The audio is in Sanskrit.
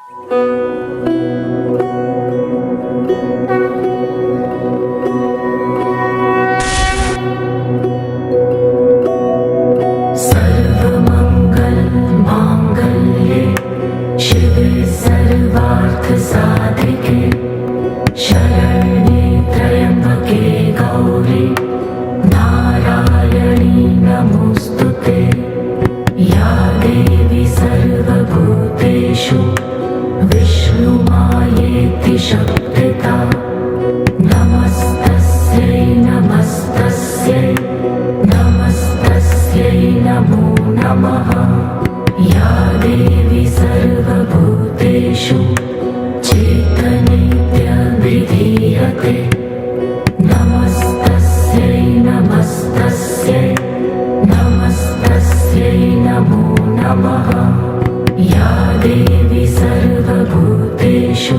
सर्वमङ्गलमाङ्गल्ये शिवे सर्वार्थसाधिके शरण्ये त्र्यम्बके गौरी नारायणी नमोऽस्तुते। या देवी सर्वभूतेषु विष्णुमायेति शक्तिता नमस्तस्यै नमस्तस्यै नमस्तस्यै नमो नमः। या देवी सर्वभूतेषु चेतनेत्यभिधीयते नमस्तस्यै नमस्तस्यै नमस्तस्यै नमो नमः। या देवी सर्वभूतेषु